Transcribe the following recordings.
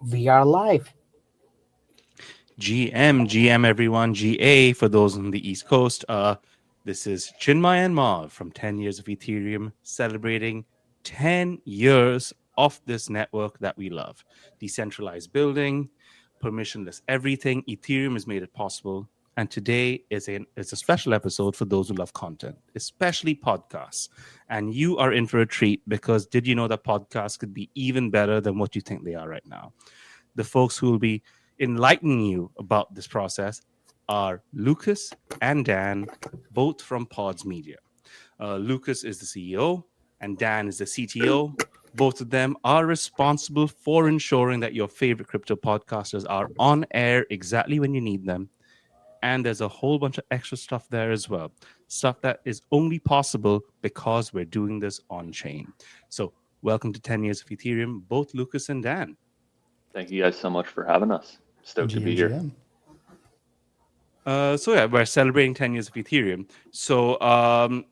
We are live. GM everyone, GA for those on the East Coast. This is Chinmay and Mav from 10 Years of Ethereum, celebrating 10 years of this network that we love. Decentralized building, permissionless everything. Ethereum has made it possible. And today is a special episode for those who love content, especially podcasts. And you are in for a treat because did you know that podcasts could be even better than what you think they are right now? The folks who will be enlightening you about this process are Lucas and Dan, both from Pods Media. Lucas is the CEO and Dan is the CTO. Both of them are responsible for ensuring that your favorite crypto podcasters are on air exactly when you need them. And there's a whole bunch of extra stuff there as well. Stuff that is only possible because we're doing this on chain. So, welcome to 10 Years of Ethereum, both Lucas and Dan. Thank you guys so much for having us. Stoked to be here. GM. We're celebrating 10 years of Ethereum.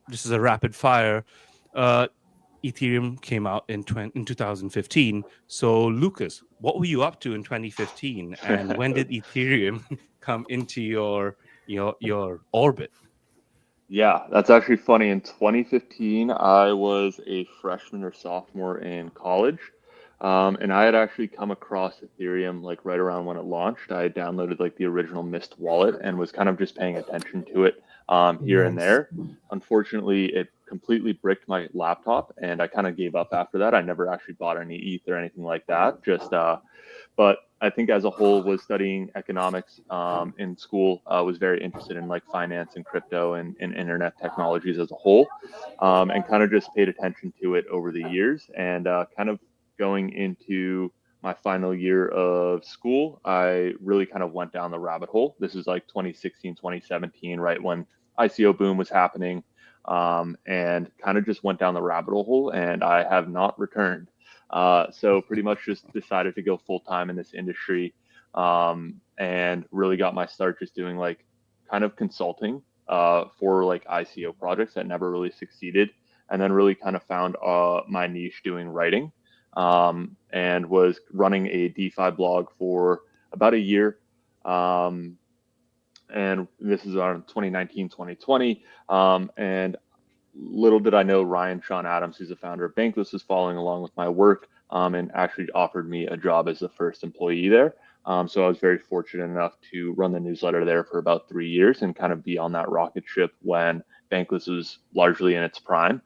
This is a rapid fire. Uh, Ethereum came out in 2015. So, Lucas, what were you up to in 2015, and when did Ethereum come into your orbit? Yeah, that's actually funny. In 2015, I was a freshman or sophomore in college, and I had actually come across Ethereum like right around when it launched. I had downloaded like the original Mist wallet and was kind of just paying attention to it here and Nice. there. Unfortunately, it completely bricked my laptop, and I kind of gave up after that. I never actually bought any ETH or anything like that. But I think as a whole was studying economics in school, was very interested in like finance and crypto and internet technologies as a whole, and kind of just paid attention to it over the years. And kind of going into my final year of school, I really kind of went down the rabbit hole. This is like 2016, 2017, right when ICO boom was happening, and kind of just went down the rabbit hole, and I have not returned. So pretty much just decided to go full time in this industry, and really got my start just doing like kind of consulting for like ICO projects that never really succeeded, and then really kind of found my niche doing writing, and was running a DeFi blog for about a year. Um, and this is around 2019, 2020. And little did I know Ryan Sean Adams, who's the founder of Bankless, was following along with my work, and actually offered me a job as the first employee there. So I was very fortunate enough to run the newsletter there for about 3 years and kind of be on that rocket ship when Bankless was largely in its prime.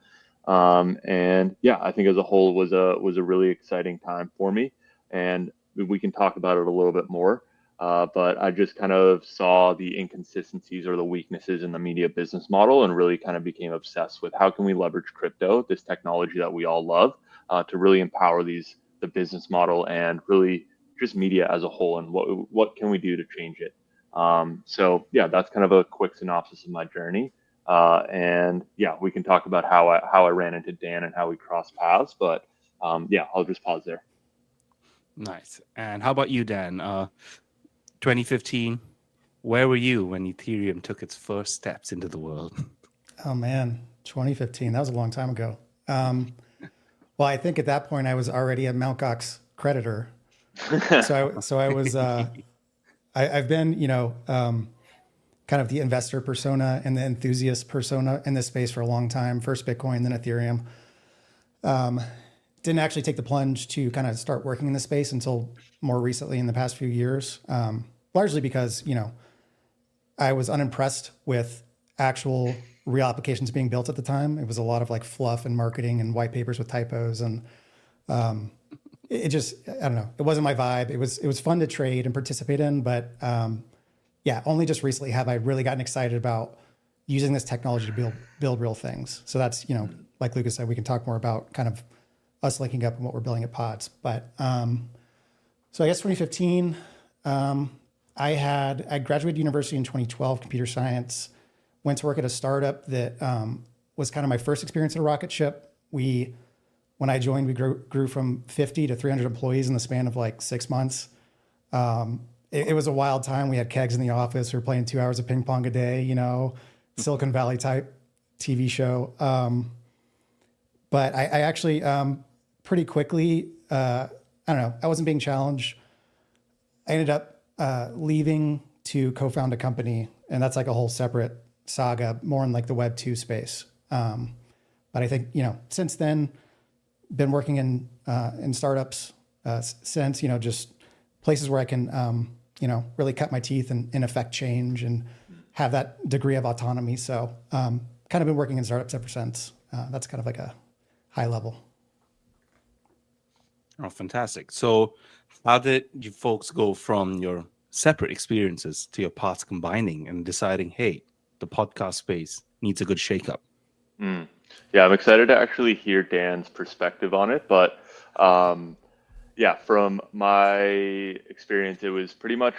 And yeah, I think as a whole was a really exciting time for me, and we can talk about it a little bit more. But I just kind of saw the inconsistencies or the weaknesses in the media business model and really kind of became obsessed with how can we leverage crypto, this technology that we all love, to really empower the business model and really just media as a whole, and what can we do to change it. So yeah, that's kind of a quick synopsis of my journey. And yeah, we can talk about how I ran into Dan and how we crossed paths. But yeah, I'll just pause there. Nice. And how about you, Dan? 2015. Where were you when Ethereum took its first steps into the world? Oh man, 2015. That was a long time ago. Um, well, I think at that point I was already a Mt. Gox creditor. So I was. I've been, kind of the investor persona and the enthusiast persona in this space for a long time. First Bitcoin, then Ethereum. Didn't actually take the plunge to kind of start working in the space until more recently in the past few years, largely because, I was unimpressed with actual real applications being built at the time. It was a lot of like fluff and marketing and white papers with typos. And it just, I don't know, it wasn't my vibe. It was fun to trade and participate in, but yeah, only just recently have I really gotten excited about using this technology to build real things. So that's, like Lucas said, we can talk more about kind of us linking up and what we're building at Pods. But so I guess 2015, I graduated university in 2012, computer science, went to work at a startup that was kind of my first experience at a rocket ship. When I joined, we grew from 50 to 300 employees in the span of like 6 months. It was a wild time. We had kegs in the office. We were playing 2 hours of ping pong a day, Silicon Valley type TV show. But I actually pretty quickly, I don't know, I wasn't being challenged I ended up leaving to co-found a company, and that's like a whole separate saga, more in like the Web 2 space. But I think, since then, been working in startups since, just places where I can, really cut my teeth and affect change and have that degree of autonomy. So kind of been working in startups ever since. That's kind of like a high level. Oh, fantastic. So how did you folks go from your separate experiences to your paths combining and deciding, hey, the podcast space needs a good shakeup? Yeah, I'm excited to actually hear Dan's perspective on it. But yeah, from my experience, it was pretty much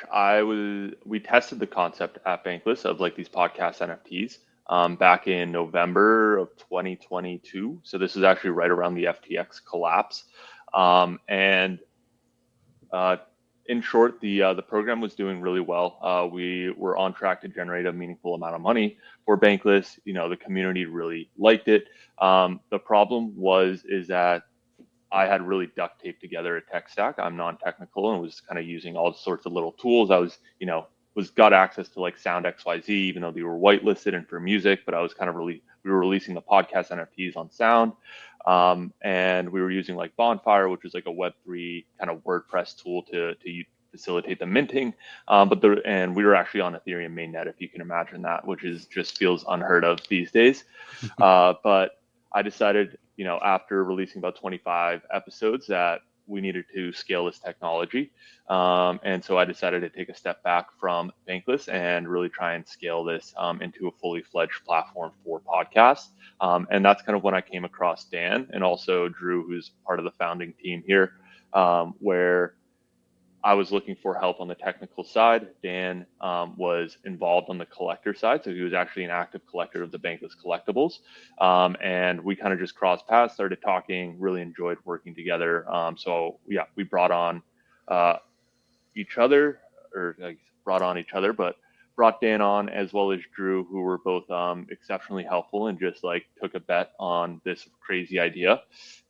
we tested the concept at Bankless of like these podcast NFTs back in November of 2022. So this is actually right around the FTX collapse. And in short, the program was doing really well. We were on track to generate a meaningful amount of money for Bankless. The community really liked it. The problem is that I had really duct taped together a tech stack. I'm non-technical and was kind of using all sorts of little tools. I was got access to like Sound XYZ, even though they were whitelisted and for music, but I was we were releasing the podcast NFTs on Sound. And we were using like Bonfire, which was like a Web3 kind of WordPress tool to facilitate the minting. And we were actually on Ethereum mainnet, if you can imagine that, which just feels unheard of these days. But I decided, after releasing about 25 episodes, that we needed to scale this technology. And so I decided to take a step back from Bankless and really try and scale this into a fully fledged platform for podcasts. And that's kind of when I came across Dan and also Drew, who's part of the founding team here, where I was looking for help on the technical side. Dan was involved on the collector side. So he was actually an active collector of the Bankless collectibles. And we kind of just crossed paths, started talking, really enjoyed working together. So yeah, we brought on each other, but brought Dan on as well as Drew, who were both exceptionally helpful and just like took a bet on this crazy idea.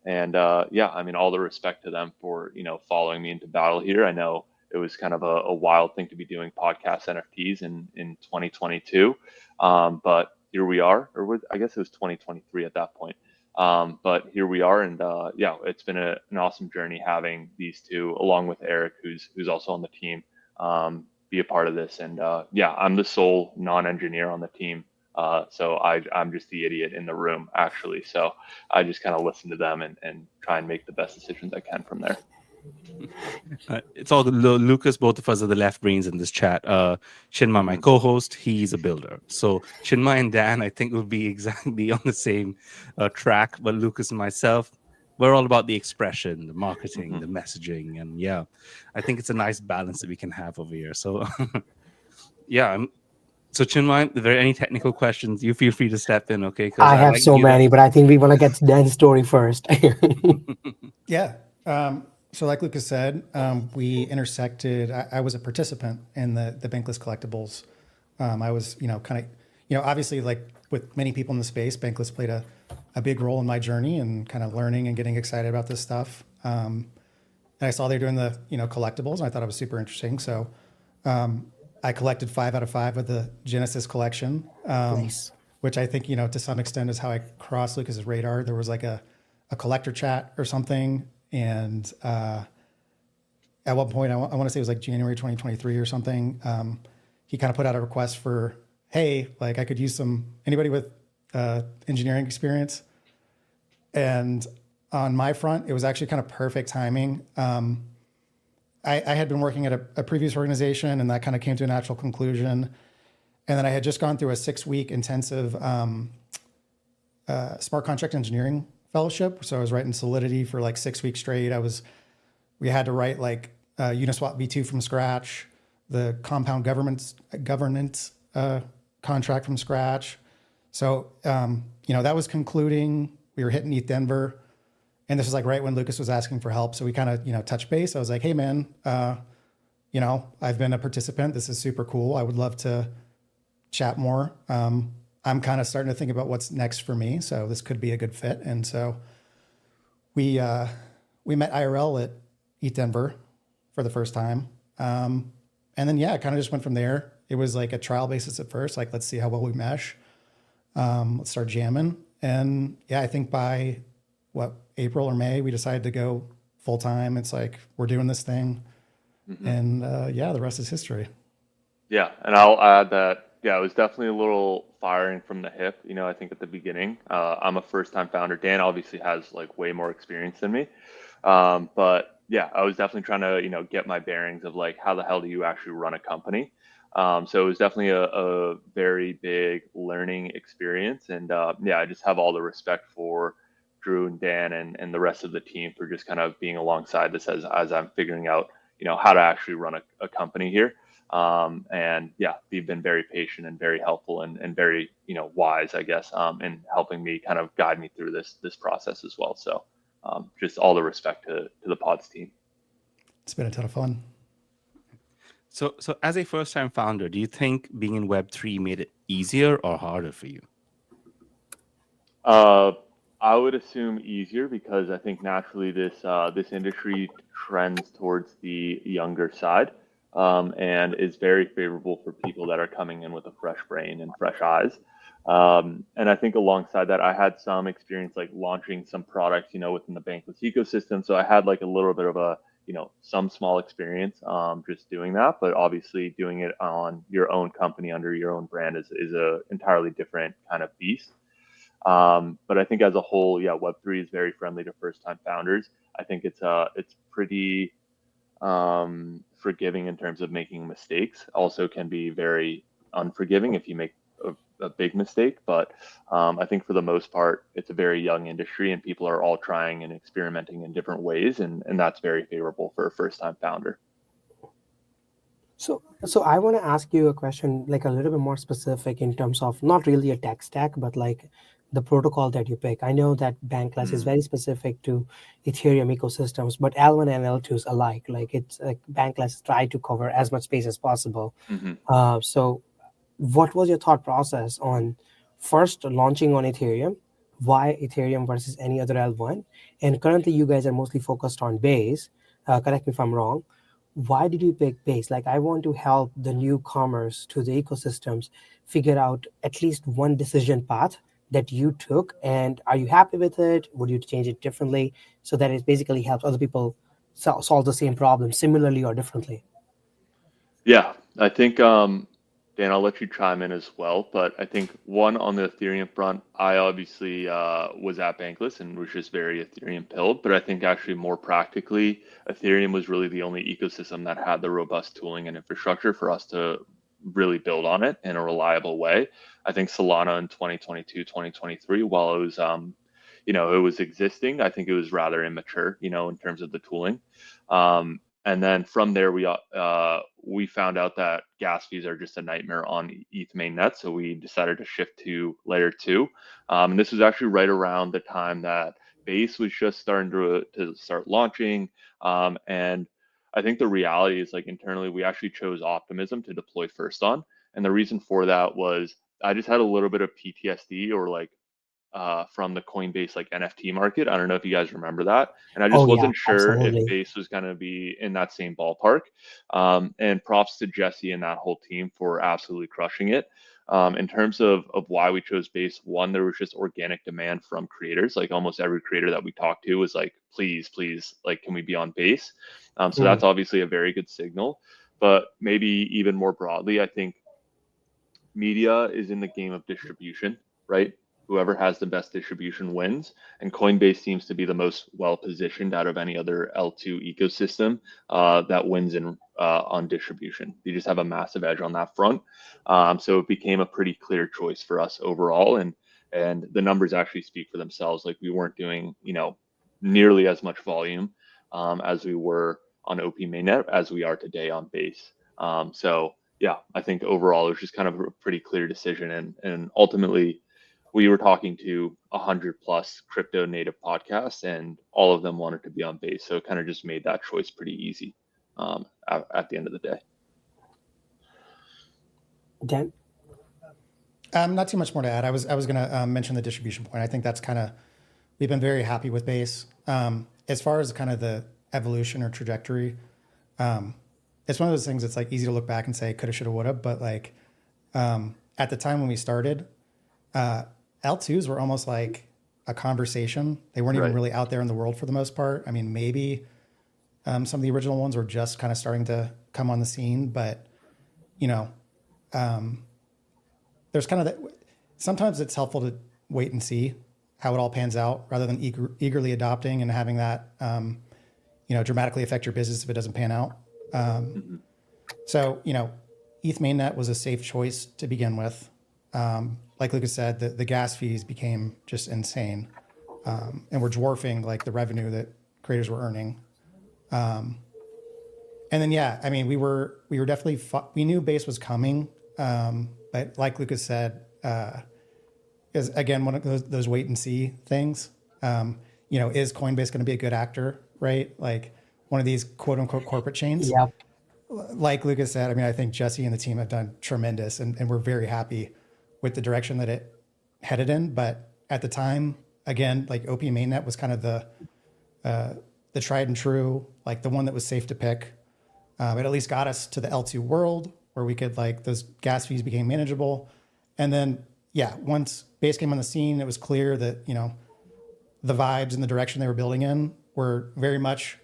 And yeah, I mean, all the respect to them for, following me into battle here. I know it was kind of a wild thing to be doing podcast NFTs in 2022. But here we are, I guess it was 2023 at that point. But here we are. And yeah, it's been an awesome journey having these two, along with Eric, who's also on the team, be a part of this. And yeah, I'm the sole non-engineer on the team. So I'm just the idiot in the room, actually. So I just kind of listen to them and try and make the best decisions I can from there. It's all good. Lucas, both of us are the left brains in this chat. Chinmay, my co-host, he's a builder. So Chinmay and Dan, I think, will be exactly on the same track. But Lucas and myself, we're all about the expression, the marketing, the messaging. And yeah, I think it's a nice balance that we can have over here. So yeah, so Chinmay, if there are any technical questions, you feel free to step in, okay? I have so many, but I think we want to get to Dan's story first. Yeah. So like Lucas said, we intersected. I was a participant in the Bankless collectibles. I was, obviously like with many people in the space, Bankless played a big role in my journey and kind of learning and getting excited about this stuff. And I saw they were doing the, collectibles, and I thought it was super interesting. So I collected 5 out of 5 of the Genesis collection, Nice. which I think, to some extent is how I crossed Lucas's radar. There was like a collector chat or something. And at one point, I want to say it was like January 2023 or something. He kind of put out a request for, hey, like I could use anybody with engineering experience. And on my front, it was actually kind of perfect timing. I had been working at a previous organization, and that kind of came to a natural conclusion. And then I had just gone through a 6-week intensive smart contract engineering fellowship. So I was writing Solidity for like 6 weeks straight. We had to write like Uniswap v2 from scratch, the compound governance contract from scratch. So, that was concluding. We were hitting ETH Denver. And this was like right when Lucas was asking for help. So we kind of, touched base. I was like, hey, man, I've been a participant. This is super cool. I would love to chat more. I'm kind of starting to think about what's next for me. So this could be a good fit. And so we met IRL at ETH Denver for the first time. And then, yeah, it kind of just went from there. It was like a trial basis at first, like, let's see how well we mesh. Let's start jamming. And yeah, I think by April or May, we decided to go full time. It's like, we're doing this thing. And yeah, the rest is history. Yeah, and I'll add that, yeah, it was definitely a little firing from the hip, I think at the beginning. I'm a first-time founder. Dan obviously has like way more experience than me. But yeah, I was definitely trying to, get my bearings of like, how the hell do you actually run a company? So it was definitely a very big learning experience. And yeah, I just have all the respect for Drew and Dan and the rest of the team for just kind of being alongside this as I'm figuring out, how to actually run a company here. And yeah, they've been very patient and very helpful and very, wise, I guess, in helping me kind of guide me through this process as well. So just all the respect to the Pods team. It's been a ton of fun. So as a first-time founder, do you think being in Web3 made it easier or harder for you? I would assume easier because I think naturally this industry trends towards the younger side, and is very favorable for people that are coming in with a fresh brain and fresh eyes. And I think alongside that, I had some experience like launching some products, within the Bankless ecosystem. So I had like a little bit of some small experience just doing that. But obviously, doing it on your own company under your own brand is a entirely different kind of beast. But I think as a whole, yeah, Web3 is very friendly to first-time founders. I think it's pretty forgiving in terms of making mistakes. Also, can be very unforgiving if you make a big mistake. But I think for the most part, it's a very young industry, and people are all trying and experimenting in different ways, and that's very favorable for a first-time founder. So I want to ask you a question, like a little bit more specific in terms of not really a tech stack, but like the protocol that you pick. I know that Bankless is very specific to Ethereum ecosystems, but L1 and L2 is alike. Like it's like Bankless try to cover as much space as possible. So what was your thought process on first launching on Ethereum? Why Ethereum versus any other L1? And currently you guys are mostly focused on Base. Correct me if I'm wrong. Why did you pick Base? Like, I want to help the newcomers to the ecosystems figure out at least one decision path that you took. And are you happy with it? Would you change it differently so that it basically helps other people solve the same problem similarly or differently? Yeah, I think Dan, I'll let you chime in as well. But I think one on the Ethereum front, I obviously was at Bankless and was just very Ethereum pilled. But I think actually more practically, Ethereum was really the only ecosystem that had the robust tooling and infrastructure for us to really build on it in a reliable way. I think Solana in 2022, 2023, while it was it was existing, I think it was rather immature, in terms of the tooling. And then from there, we found out that gas fees are just a nightmare on ETH mainnet. So we decided to shift to layer 2. And this was actually right around the time that Base was just starting to start launching. And I think the reality is like internally, we actually chose Optimism to deploy first on. And the reason for that was I just had a little bit of PTSD or like from the Coinbase like NFT market. I don't know if you guys remember that. And I just wasn't sure absolutely. if Base was going to be in that same ballpark. And props to Jesse and that whole team for absolutely crushing it. In terms of why we chose Base, one, there was just organic demand from creators. Like almost every creator that we talked to was like, please, like, can we be on Base? So that's obviously a very good signal. But maybe even more broadly, I think media is in the game of distribution, right? Whoever has the best distribution wins. And Coinbase seems to be the most well-positioned out of any other L2 ecosystem that wins on distribution. They just have a massive edge on that front. So it became a pretty clear choice for us overall. And the numbers actually speak for themselves. Like we weren't doing, nearly as much volume as we were on OP mainnet as we are today on Base. So yeah, I think overall it was just kind of a pretty clear decision. And ultimately, we were talking to 100+ crypto native podcasts, and all of them wanted to be on Base. So it kind of just made that choice pretty easy at the end of the day. Dan? Not too much more to add. I was going to mention the distribution point. I think that's kind of, we've been very happy with Base. As far as kind of the evolution or trajectory, it's one of those things that's like easy to look back and say coulda, shoulda, woulda, but like at the time when we started, L2s were almost like a conversation. They weren't even really out there in the world for the most part. I mean, maybe some of the original ones were just kind of starting to come on the scene, but you know, there's kind of that. Sometimes it's helpful to wait and see how it all pans out rather than eagerly adopting and having that, you know, dramatically affect your business if it doesn't pan out. So, you know, ETH mainnet was a safe choice to begin with. Like Lucas said, the gas fees became just insane, and were dwarfing like the revenue that creators were earning. And then, yeah, I mean, we were definitely, we knew base was coming. But like Lucas said, is again, one of those wait and see things. You know, is Coinbase going to be a good actor, right? Like one of these quote unquote corporate chains. Yep. Like Lucas said, I mean, I think Jesse and the team have done tremendous, and we're very happy with the direction that it headed in. But at the time, again, like OP mainnet was kind of the tried and true, like the one that was safe to pick. It at least got us to the L2 world where we could like those gas fees became manageable. And then, yeah, once base came on the scene, it was clear that, you know, the vibes and the direction they were building in were very much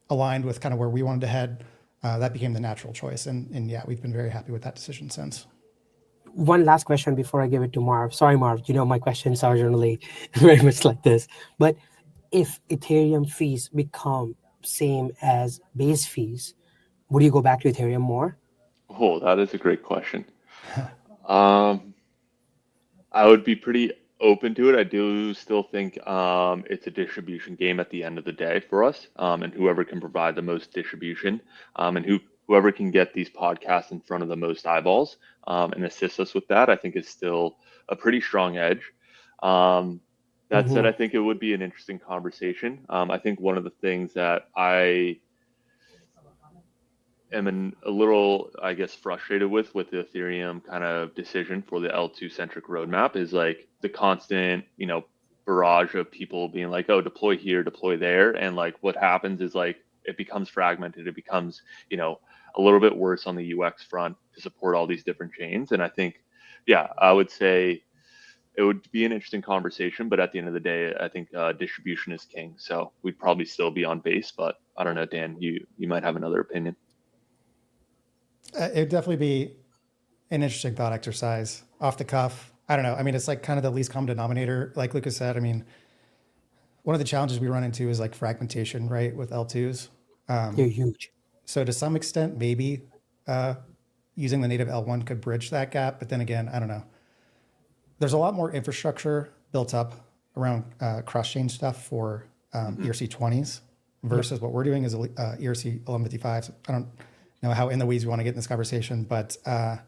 aligned with kind of where we wanted to head. That became the natural choice. And yeah, we've been very happy with that decision since. One last question before I give it to Marv. Sorry, Marv, you know, my questions are generally very much like this. But if Ethereum fees become same as base fees, would you go back to Ethereum more? Oh, that is a great question. I would be pretty open to it. I do still think it's a distribution game at the end of the day for us, and whoever can provide the most distribution, and whoever can get these podcasts in front of the most eyeballs, and assist us with that, I think is still a pretty strong edge. That said, I think it would be an interesting conversation. I think one of the things that I am a little, I guess, frustrated with the Ethereum kind of decision for the L2 centric roadmap is like the constant, you know, barrage of people being like, oh, deploy here, deploy there. And like what happens is like it becomes fragmented. It becomes, you know, a little bit worse on the UX front to support all these different chains. And I think, yeah, I would say it would be an interesting conversation, but at the end of the day, I think distribution is king. So we'd probably still be on base, but I don't know, Dan, you might have another opinion. It'd definitely be an interesting thought exercise off the cuff. I don't know. I mean, it's like kind of the least common denominator. Like Lucas said, I mean, one of the challenges we run into is like fragmentation, right? With L2s. They're huge. So to some extent, maybe using the native L1 could bridge that gap. But then again, I don't know. There's a lot more infrastructure built up around cross-chain stuff for ERC20s versus what we're doing is ERC 1155s. I don't know how in the weeds we want to get in this conversation, but I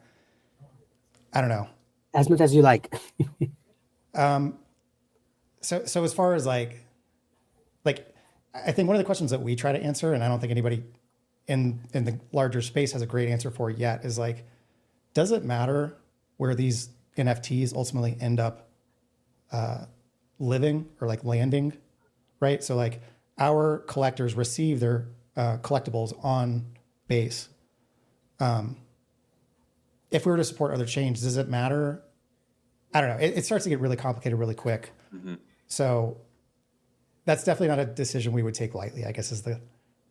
don't know. As much as you like. So as far as like, I think one of the questions that we try to answer, and I don't think anybody in the larger space has a great answer for yet, is like, does it matter where these NFTs ultimately end up living or like landing, right? So like our collectors receive their collectibles on base. If we were to support other chains, does it matter? I don't know. It starts to get really complicated really quick. So that's definitely not a decision we would take lightly, I guess is the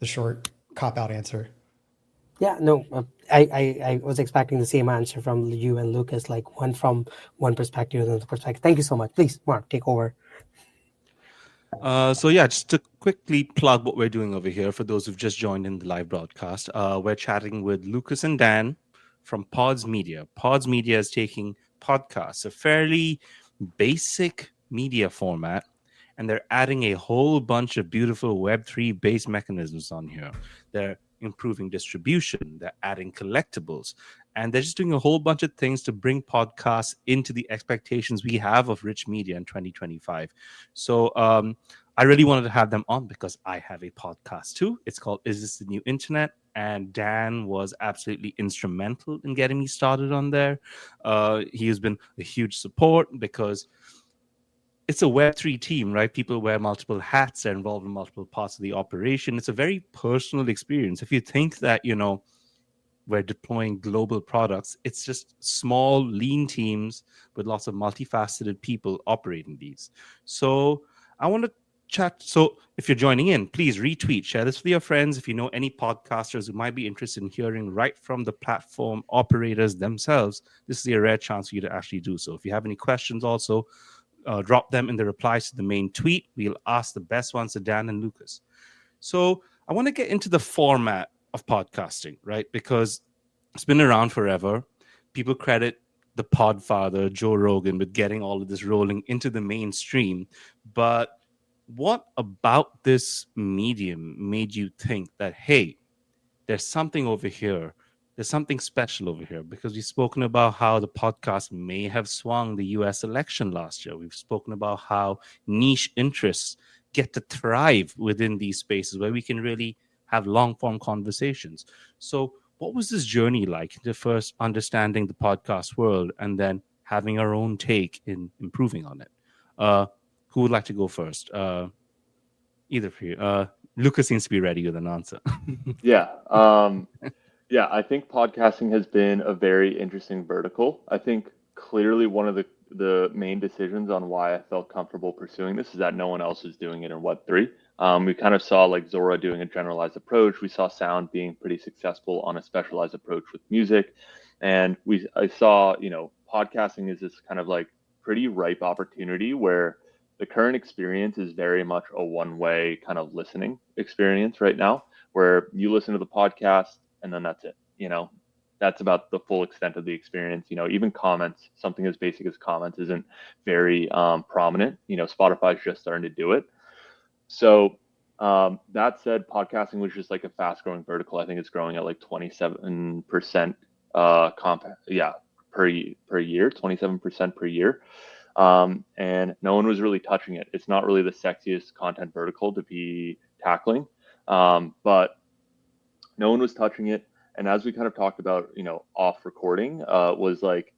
short cop-out answer. Yeah, no, I was expecting the same answer from you and Lucas, like one from one perspective and another perspective. Thank you so much. Please, Mark, take over. So yeah, just to quickly plug what we're doing over here for those who've just joined in the live broadcast. We're chatting with Lucas and Dan from Pods Media. Pods Media is taking podcasts, a fairly basic media format, and they're adding a whole bunch of beautiful Web3 based mechanisms on here. They're improving distribution, they're adding collectibles, and they're just doing a whole bunch of things to bring podcasts into the expectations we have of rich media in 2025. So I really wanted to have them on because I have a podcast too. It's called Is This the New Internet? And Dan was absolutely instrumental in getting me started on there. He has been a huge support because it's a Web3 team, right? People wear multiple hats, they're involved in multiple parts of the operation. It's a very personal experience. If you think that, we're deploying global products, it's just small, lean teams with lots of multifaceted people operating these. So I want to chat. So if you're joining in, please retweet, share this with your friends. If you know any podcasters who might be interested in hearing right from the platform operators themselves, this is a rare chance for you to actually do so. If you have any questions also, drop them in the replies to the main tweet. We'll ask the best ones to Dan and Lucas. So I want to get into the format of podcasting, right? Because it's been around forever. People credit the podfather, Joe Rogan, with getting all of this rolling into the mainstream. But what about this medium made you think that, hey, there's something over here? There's something special over here? Because we've spoken about how the podcast may have swung the US election last year. We've spoken about how niche interests get to thrive within these spaces where we can really have long form conversations. So, what was this journey like into first understanding the podcast world and then having our own take in improving on it? Who would like to go first? Either of you. Lucas seems to be ready with an answer. Yeah. Yeah, I think podcasting has been a very interesting vertical. I think clearly one of the main decisions on why I felt comfortable pursuing this is that no one else is doing it in Web3. We kind of saw like Zora doing a generalized approach. We saw Sound being pretty successful on a specialized approach with music. And I saw, podcasting is this kind of like pretty ripe opportunity where the current experience is very much a one-way kind of listening experience right now, where you listen to the podcast and then that's it. That's about the full extent of the experience. Even comments, something as basic as comments isn't very prominent. Spotify's just starting to do it. So that said, podcasting was just like a fast growing vertical. I think it's growing at like 27% per year, 27% per year. And no one was really touching it. It's not really the sexiest content vertical to be tackling, but no one was touching it. And as we kind of talked about, off recording, was like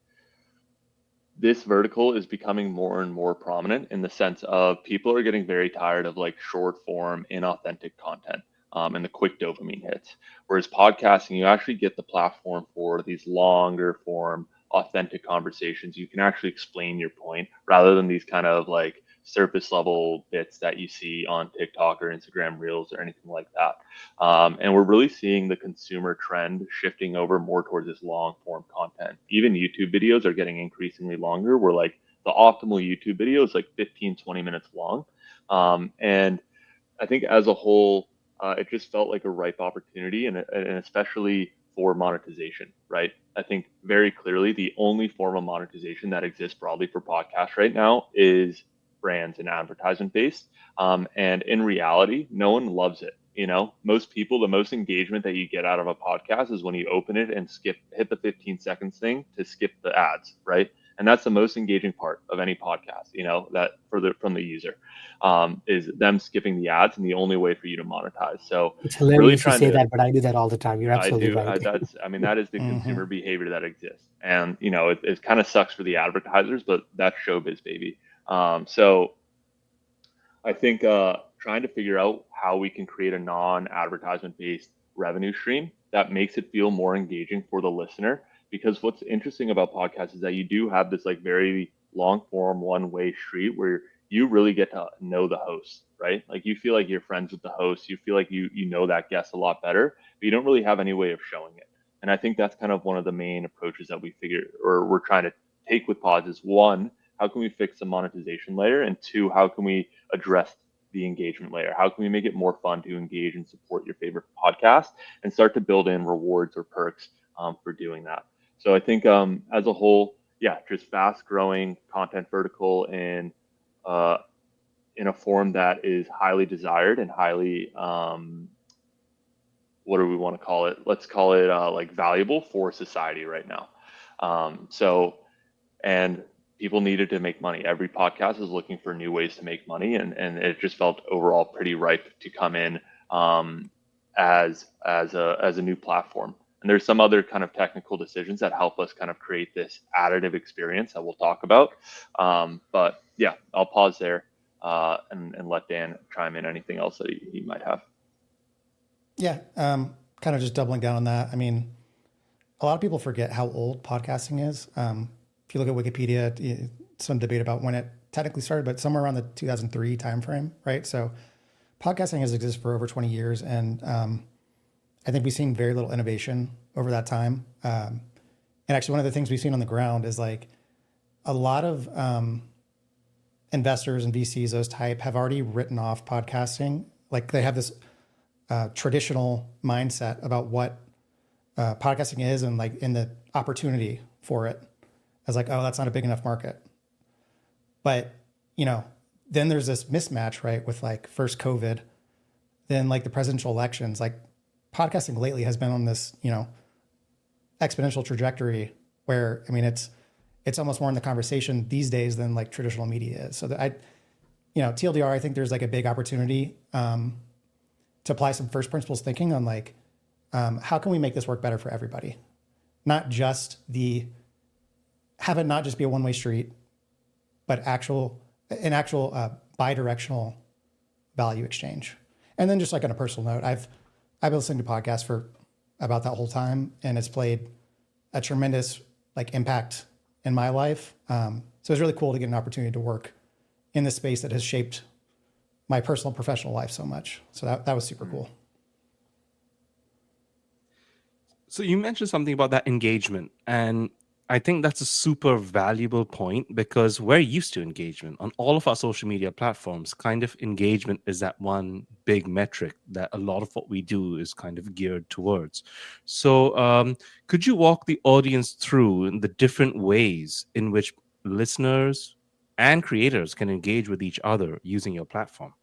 this vertical is becoming more and more prominent in the sense of people are getting very tired of like short form, inauthentic content and the quick dopamine hits. Whereas podcasting, you actually get the platform for these longer form, authentic conversations. You can actually explain your point rather than these kind of like surface level bits that you see on TikTok or Instagram Reels or anything like that. And we're really seeing the consumer trend shifting over more towards this long form content. Even YouTube videos are getting increasingly longer. We're like the optimal YouTube video is like 15, 20 minutes long. And I think as a whole, it just felt like a ripe opportunity and especially for monetization, right? I think very clearly the only form of monetization that exists broadly for podcasts right now is brands and advertisement based. And in reality, no one loves it. Most people, the most engagement that you get out of a podcast is when you open it and hit the 15 seconds thing to skip the ads, right? And that's the most engaging part of any podcast, that from the user, is them skipping the ads and the only way for you to monetize. So it's hilarious really you trying say to, that, but I do that all the time. You're I absolutely do. right. That is the consumer behavior that exists. And, it kind of sucks for the advertisers, but that's showbiz, baby. So I think trying to figure out how we can create a non-advertisement based revenue stream that makes it feel more engaging for the listener. Because what's interesting about podcasts is that you do have this like very long form one-way street where you really get to know the host, right? Like you feel like you're friends with the host, you feel like you know that guest a lot better, but you don't really have any way of showing it. And I think that's kind of one of the main approaches that we're trying to take with pods is one, how can we fix the monetization layer? And two, how can we address the engagement layer? How can we make it more fun to engage and support your favorite podcast and start to build in rewards or perks for doing that? So I think as a whole, just fast growing content vertical and in a form that is highly desired and highly, what do we want to call it? Let's call it like valuable for society right now. And people needed to make money. Every podcast is looking for new ways to make money, and it just felt overall pretty ripe to come in as a new platform. And there's some other kind of technical decisions that help us kind of create this additive experience that we'll talk about. But yeah, I'll pause there and let Dan chime in anything else that he might have. Yeah, kind of just doubling down on that. I mean, a lot of people forget how old podcasting is. If you look at Wikipedia, some debate about when it technically started, but somewhere around the 2003 timeframe, right? So podcasting has existed for over 20 years, and I think we've seen very little innovation over that time. And actually, one of the things we've seen on the ground is like a lot of investors and VCs, those type, have already written off podcasting. Like they have this traditional mindset about what podcasting is and like in the opportunity for it as like, oh, that's not a big enough market. But, you know, then there's this mismatch, right? With like first COVID, then like the presidential elections, like podcasting lately has been on this, you know, exponential trajectory where, I mean, it's almost more in the conversation these days than like traditional media is. So that TLDR, I think there's like a big opportunity to apply some first principles thinking on like, how can we make this work better for everybody? Not just have it not just be a one-way street, but an actual bi-directional value exchange. And then just like on a personal note, I've been listening to podcasts for about that whole time, and it's played a tremendous like impact in my life. So it's really cool to get an opportunity to work in this space that has shaped my personal professional life so much. So that was super cool. So you mentioned something about that engagement, and I think that's a super valuable point because we're used to engagement on all of our social media platforms. Kind of engagement is that one big metric that a lot of what we do is kind of geared towards. So could you walk the audience through the different ways in which listeners and creators can engage with each other using your platform?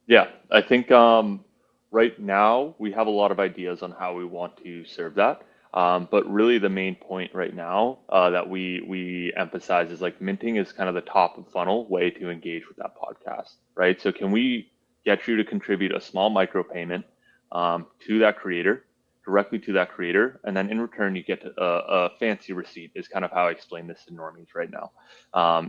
Yeah, I think right now we have a lot of ideas on how we want to serve that. But really, the main point right now that we emphasize is like minting is kind of the top of funnel way to engage with that podcast, right? So can we get you to contribute a small micropayment to that creator, directly to that creator, and then in return you get a fancy receipt is kind of how I explain this to normies right now.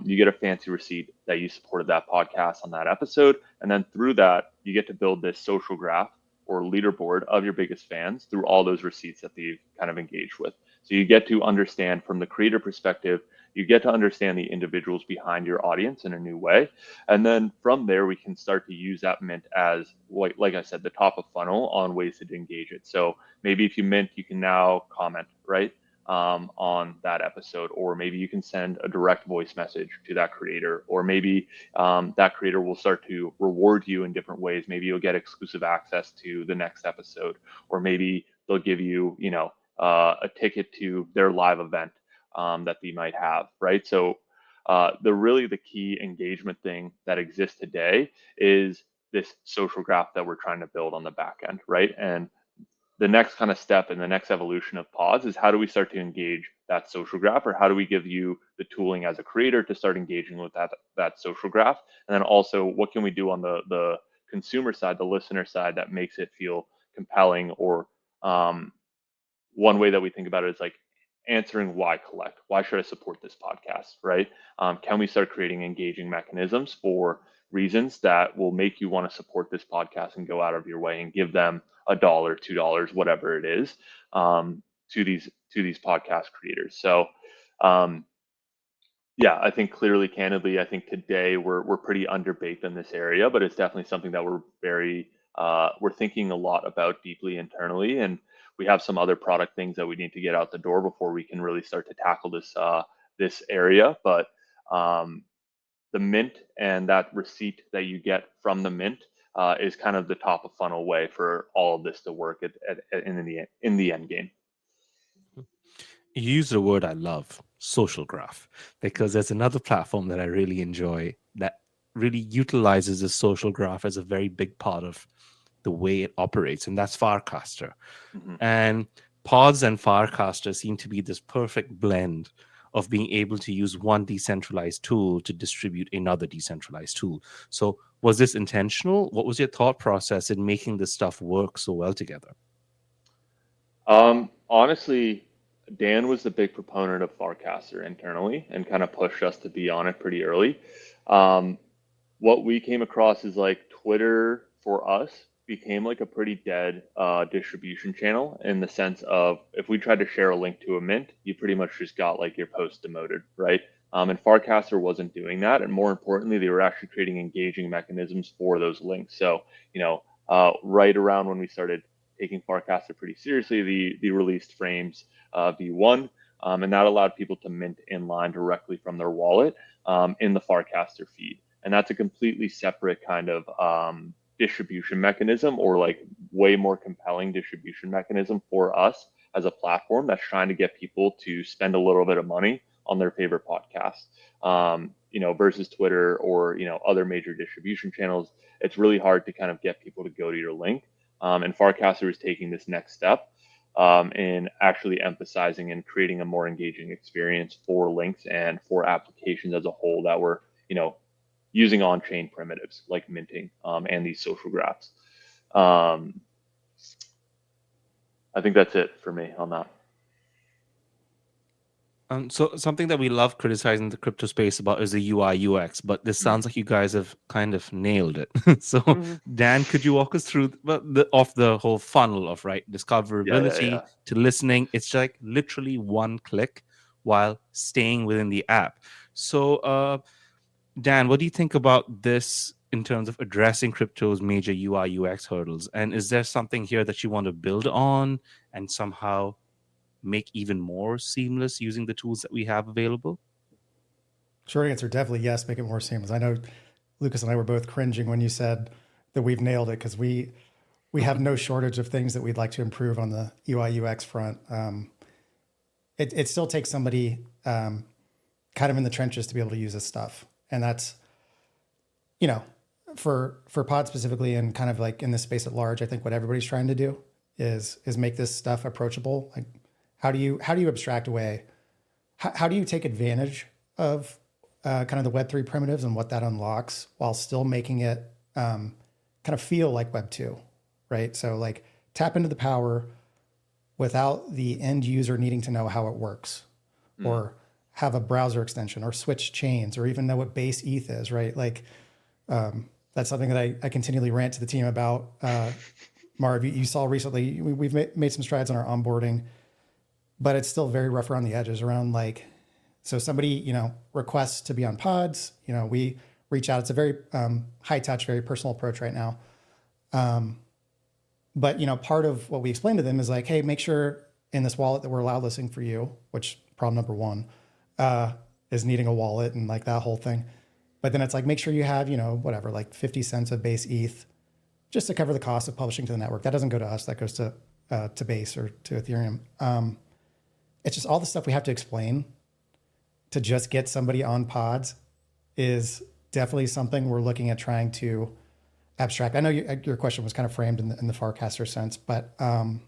You get a fancy receipt that you supported that podcast on that episode, and then through that you get to build this social graph or leaderboard of your biggest fans through all those receipts that they've kind of engaged with. So you get to understand from the creator perspective, you get to understand the individuals behind your audience in a new way. And then from there, we can start to use that mint as, like I said, the top of funnel on ways to engage it. So maybe if you mint, you can now comment, right? On that episode, or maybe you can send a direct voice message to that creator, or maybe that creator will start to reward you in different ways. Maybe you'll get exclusive access to the next episode, or maybe they'll give you, a ticket to their live event that they might have, right? So the key engagement thing that exists today is this social graph that we're trying to build on the back end, right? And the next kind of step in the next evolution of pods is how do we start to engage that social graph, or how do we give you the tooling as a creator to start engaging with that social graph? And then also, what can we do on the consumer side, the listener side, that makes it feel compelling? Or one way that we think about it is like answering why collect. Why should I support this podcast, right? Can we start creating engaging mechanisms for reasons that will make you want to support this podcast and go out of your way and give them $1, $2, whatever it is, to these podcast creators. So yeah, I think clearly, candidly, I think today we're pretty underbaked in this area, but it's definitely something that we're thinking a lot about deeply internally, and we have some other product things that we need to get out the door before we can really start to tackle this area. But the mint and that receipt that you get from the mint is kind of the top of funnel way for all of this to work in the end game. You use the word I love, social graph, because there's another platform that I really enjoy that really utilizes the social graph as a very big part of the way it operates, and that's Firecaster. Mm-hmm. And Pods and Firecaster seem to be this perfect blend of being able to use one decentralized tool to distribute another decentralized tool. So was this intentional? What was your thought process in making this stuff work so well together? Honestly, Dan was the big proponent of Farcaster internally and kind of pushed us to be on it pretty early. Um, what we came across is like Twitter for us became like a pretty dead distribution channel in the sense of if we tried to share a link to a mint, you pretty much just got like your post demoted, right? And Farcaster wasn't doing that, and more importantly, they were actually creating engaging mechanisms for those links. So, right around when we started taking Farcaster pretty seriously, the released Frames V1, and that allowed people to mint in line directly from their wallet in the Farcaster feed, and that's a completely separate kind of distribution mechanism, or like way more compelling distribution mechanism for us as a platform that's trying to get people to spend a little bit of money on their favorite podcast. Versus Twitter or other major distribution channels, it's really hard to kind of get people to go to your link. And Farcaster is taking this next step in actually emphasizing and creating a more engaging experience for links and for applications as a whole that were using on-chain primitives like minting and these social graphs. I think that's it for me on that. So something that we love criticizing the crypto space about is the UI UX, but this sounds like you guys have kind of nailed it. So Dan, could you walk us through the whole funnel of discoverability to listening? It's like literally one click while staying within the app. So Dan, what do you think about this in terms of addressing crypto's major UI UX hurdles? And is there something here that you want to build on and somehow make even more seamless using the tools that we have available? Short answer, definitely yes, make it more seamless. I know Lucas and I were both cringing when you said that we've nailed it, because we have no shortage of things that we'd like to improve on the UI UX front. It still takes somebody kind of in the trenches to be able to use this stuff. And that's, for pod specifically, and kind of like in this space at large, I think what everybody's trying to do is make this stuff approachable. Like, how do you abstract away? How do you take advantage of kind of the Web3 primitives and what that unlocks while still making it kind of feel like Web2, right? So like tap into the power without the end user needing to know how it works, or have a browser extension, or switch chains, or even know what base ETH is, right? Like that's something that I continually rant to the team about. Marv, you saw recently, we've made some strides on our onboarding, but it's still very rough around the edges around like, so somebody, requests to be on pods, we reach out. It's a very high touch, very personal approach right now. But, part of what we explain to them is like, hey, make sure in this wallet that we're allowed listing for you, which problem number one is needing a wallet and like that whole thing. But then it's like, make sure you have, whatever, like 50 cents of base ETH just to cover the cost of publishing to the network. That doesn't go to us. That goes to Base or to Ethereum. It's just all the stuff we have to explain to just get somebody on pods is definitely something we're looking at trying to abstract. I know your question was kind of framed in the Farcaster sense, but kind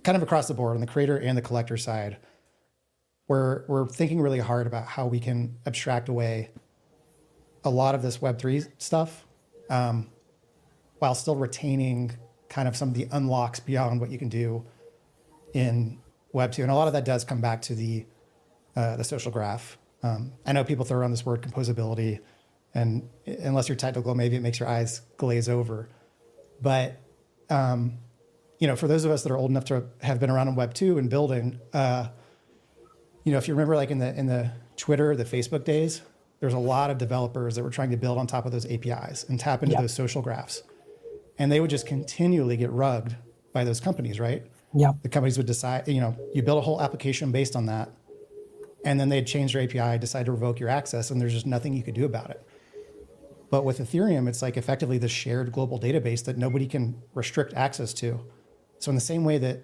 of across the board on the creator and the collector side, we're thinking really hard about how we can abstract away a lot of this Web3 stuff while still retaining kind of some of the unlocks beyond what you can do in Web2. And a lot of that does come back to the social graph. I know people throw around this word composability, and unless you're technical, maybe it makes your eyes glaze over. But, for those of us that are old enough to have been around in Web2 and building, if you remember like in the Twitter, the Facebook days, there's a lot of developers that were trying to build on top of those APIs and tap into those social graphs. And they would just continually get rugged by those companies, right? Yeah. The companies would decide, you build a whole application based on that, and then they'd change their API, decide to revoke your access, and there's just nothing you could do about it. But with Ethereum, it's like effectively the shared global database that nobody can restrict access to. So in the same way that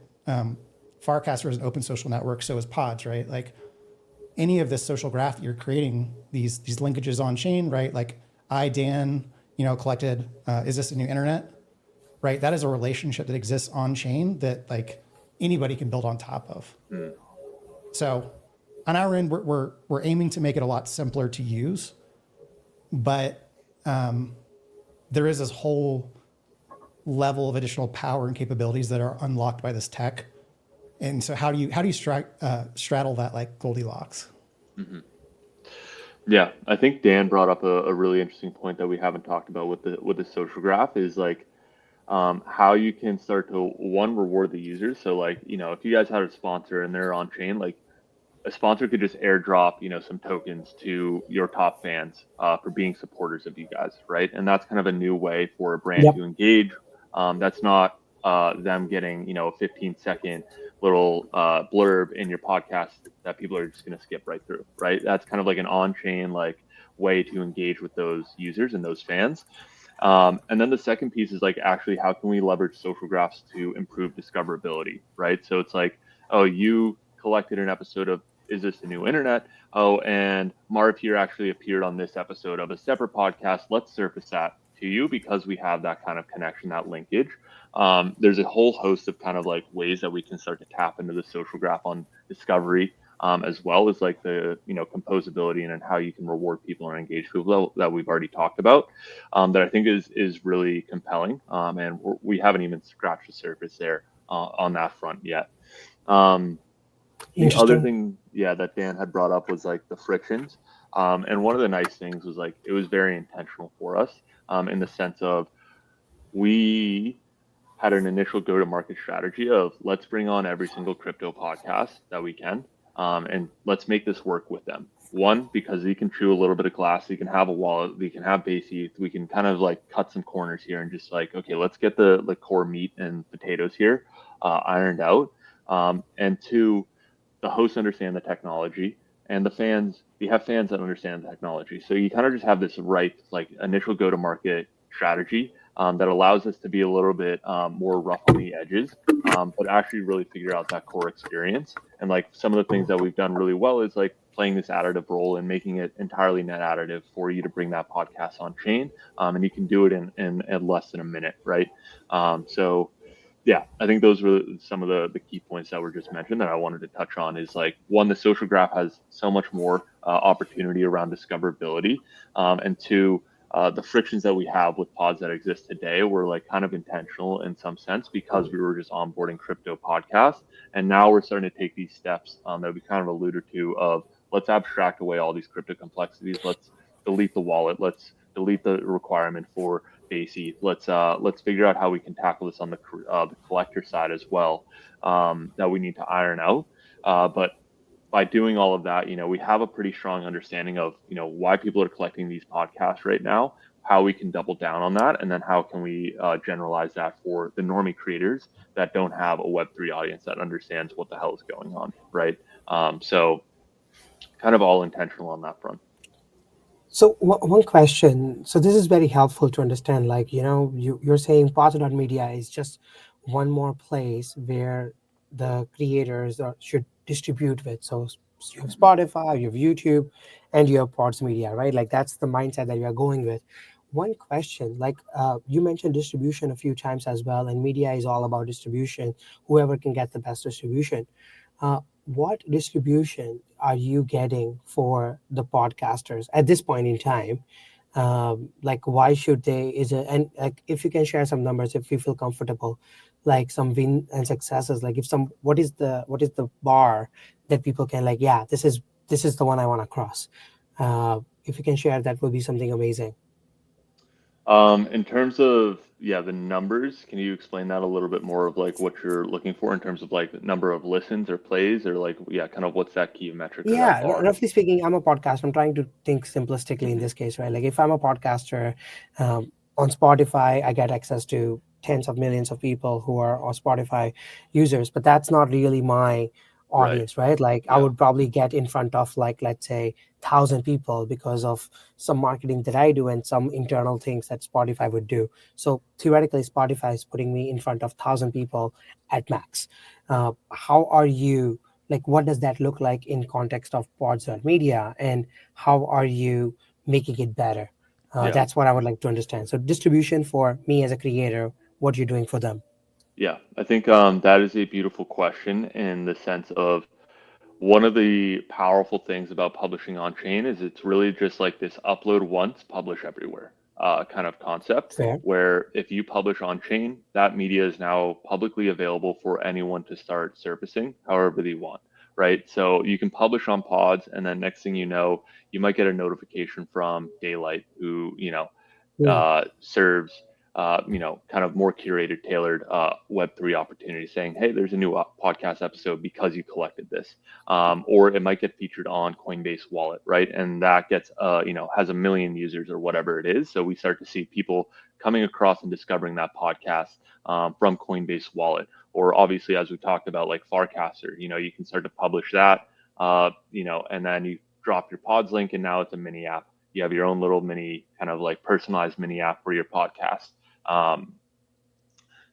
Farcaster is an open social network, so is Pods, right? Like any of this social graph that you're creating, these linkages on chain, right? Like Dan, collected, is this a new internet? Right? That is a relationship that exists on chain that like anybody can build on top of. So on our end, we're aiming to make it a lot simpler to use, but there is this whole level of additional power and capabilities that are unlocked by this tech And so how do you straddle that like Goldilocks? Hmm. Yeah, I think Dan brought up a really interesting point that we haven't talked about with the social graph is like how you can start to one reward the users. So like if you guys had a sponsor and they're on chain, like a sponsor could just airdrop some tokens to your top fans for being supporters of you guys, right? And that's kind of a new way for a brand Yep. to engage. That's not them getting a 15-second little blurb in your podcast that people are just going to skip right through, right? That's kind of like an on-chain like way to engage with those users and those fans. And then the second piece is like actually how can we leverage social graphs to improve discoverability, right? So it's like, oh, you collected an episode of Is This the New Internet? Oh, and Marv here actually appeared on this episode of a separate podcast. Let's surface that to you because we have that kind of connection, that linkage. There's a whole host of kind of like ways that we can start to tap into the social graph on discovery, as well as like the composability and how you can reward people and engage people that we've already talked about, that I think is really compelling, and we haven't even scratched the surface there on that front yet. Um, the other Interesting. thing, yeah, that Dan had brought up was like the frictions. And one of the nice things was like it was very intentional for us, in the sense of we had an initial go-to-market strategy of let's bring on every single crypto podcast that we can, and let's make this work with them. One, because you can chew a little bit of glass, you can have a wallet, we can have base ETH, we can kind of like cut some corners here and just like, okay, let's get the core meat and potatoes here ironed out. And two, the hosts understand the technology and the fans, you have fans that understand the technology. So you kind of just have this right like initial go to market strategy, that allows us to be a little bit more rough on the edges, but actually really figure out that core experience. And like some of the things that we've done really well is like playing this additive role and making it entirely net additive for you to bring that podcast on chain. And you can do it in less than a minute, right? So yeah, I think those were some of the key points that were just mentioned that I wanted to touch on is like one, the social graph has so much more opportunity around discoverability. And two, the frictions that we have with pods that exist today were like kind of intentional in some sense because we were just onboarding crypto podcasts. And now we're starting to take these steps that we kind of alluded to of let's abstract away all these crypto complexities. Let's delete the wallet. Let's delete the requirement for base ETH. Let's figure out how we can tackle this on the collector side as well, that we need to iron out. But by doing all of that, we have a pretty strong understanding of why people are collecting these podcasts right now, how we can double down on that, and then how can we generalize that for the normie creators that don't have a Web3 audience that understands what the hell is going on, right? So kind of all intentional on that front. So one question. So this is very helpful to understand. Like you're saying, Media is just one more place where the creators should distribute with. So you have Mm-hmm. Spotify, you have YouTube, and you have Pods Media, right? Like that's the mindset that you are going with. One question, like you mentioned distribution a few times as well, and media is all about distribution. Whoever can get the best distribution. What distribution are you getting for the podcasters at this point in time? Like, why should they? Is it and like if you can share some numbers, if you feel comfortable, like some win and successes. Like, if some, what is the bar that people can like? Yeah, this is the one I want to cross. If you can share, that would be something amazing. In terms of, yeah, the numbers, can you explain that a little bit more of like what you're looking for in terms of like the number of listens or plays or like, yeah, kind of what's that key metric or that Yeah, bar? roughly speaking, I'm a podcaster. I'm trying to think simplistically in Hmm. this case, right? Like if I'm a podcaster, on Spotify, I get access to tens of millions of people who are on Spotify users, but that's not really my Right. audience, right? Like I Yeah. would probably get in front of like, let's say, 1,000 people because of some marketing that I do and some internal things that Spotify would do. So theoretically, Spotify is putting me in front of 1,000 people at max. How are you? Like what does that look like in context of pods or media, and how are you making it better? Yeah. That's what I would like to understand. So distribution for me as a creator, what you're doing for them. Yeah. I think that is a beautiful question in the sense of one of the powerful things about publishing on chain is it's really just like this upload once, publish everywhere, kind of concept, Fair. where if you publish on chain, that media is now publicly available for anyone to start surfacing however they want, right? So you can publish on pods, and then next thing you know, you might get a notification from Daylight, who Hmm. serves kind of more curated, tailored Web3 opportunities, saying, hey, there's a new podcast episode because you collected this. Or it might get featured on Coinbase Wallet, right? And that gets, has a million users or whatever it is. So we start to see people coming across and discovering that podcast from Coinbase Wallet. Or obviously, as we talked about, like Farcaster, you can start to publish that, and then you drop your pods link, and now it's a mini app. You have your own little mini kind of like personalized mini app for your podcast.